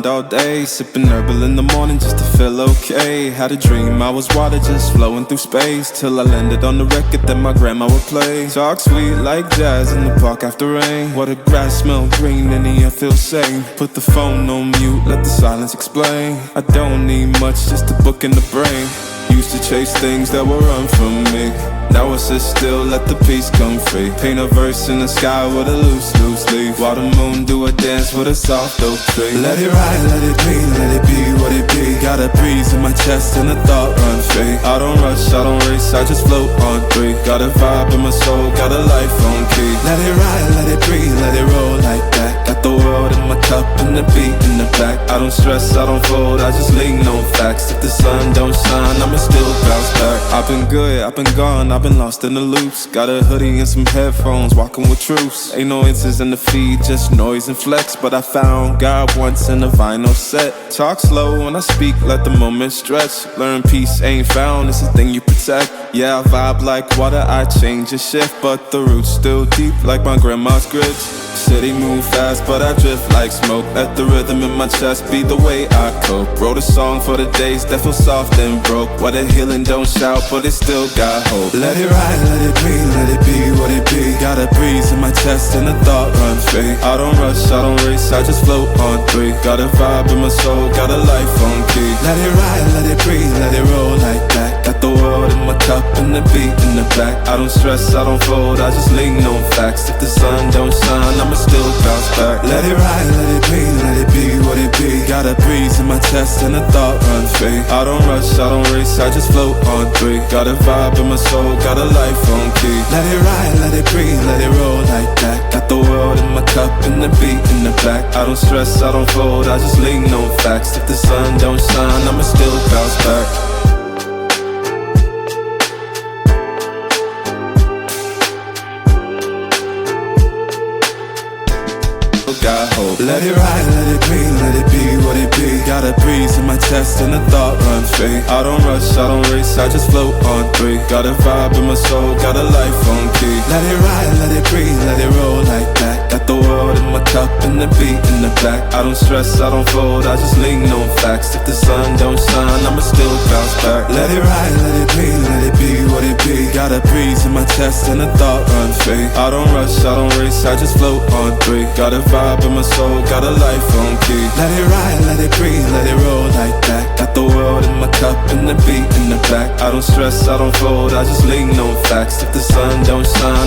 all day, sipping herbal in the morning just to feel okay. Had a dream I was water just flowing through space, till I landed on the record that my grandma would play. Talk sweet like jazz in the park after rain. What the grass smell green and the air feels sane. Put the phone on mute, let the silence explain. I don't need much, just a book in the brain. Used to chase things that would run from me. Now I sit still, let the peace come free. Paint a verse in the sky with a loose leaf. While the moon do a dance with a soft oak tree. Let it ride, let it be what it be. Got a breeze in my chest and a thought run free. I don't rush, I don't race, I just float on three. Got a vibe in my soul, got a life on key. Let it ride, let it breathe, let it roll like that. Got the world in my cup and the beat in the back. I don't stress, I don't fold, I just lean on facts. If the sun don't shine, I'ma still bounce back. I've been good, I've been gone, I've been lost in the loops. Got a hoodie and some headphones, walking with troops. Ain't no answers in the feed, just noise and flex. But I found God once in a vinyl set. Talk slow when I speak, let the moment stretch. Learn peace ain't found, it's a thing you protect. Yeah, I vibe like water, I change and shift, but the roots still deep like my grandma's grits. City move fast, but I drift like smoke. Let the rhythm in my chest be the way I cope. Wrote a song for the days that feel soft and broke. Where the healing don't shout, but it still got hope. Let it ride, let it be, let it be what it be. Got a breeze in my chest and a thought run free. I don't rush, I don't race, I just float on three. Got a vibe in my soul, got a life on key. Let it ride, let it breathe, let it roll like that. Got the world in my cup and the beat in the back. I don't stress, I don't fold, I just lean on facts. If the sun don't shine, I'ma still bounce back. Let it ride, let it be what it be. Got a breeze in my chest and a thought run free. I don't rush, I don't race, I just float on three. Got a vibe in my soul, got a life on key. Let it ride, let it breathe, let it roll like that. Got the world in my cup and the beat in the back. I don't stress, I don't fold, I just lean on facts. If the sun don't shine, I'ma still bounce back. Got hope. Let it ride, let it be what it be. Got a breeze in my chest and a thought run free. I don't rush, I don't race, I just float on three. Got a vibe in my soul, got a life on key. Let it ride, let it breathe, let it roll like that. Got the world in my cup and the beat in the back. I don't stress, I don't fold, I just lean on facts. If the sun don't shine, I'ma still bounce back. Let it ride, let it be what it be. Got a breeze in my chest and a thought run free. I don't rush, I don't race, I just float on three. Got a vibe in my soul, got a life on key. Let it ride, let it breathe, let it roll like that. Got the world in my cup and the beat in the back. I don't stress, I don't fold, I just lean on facts. If the sun don't shine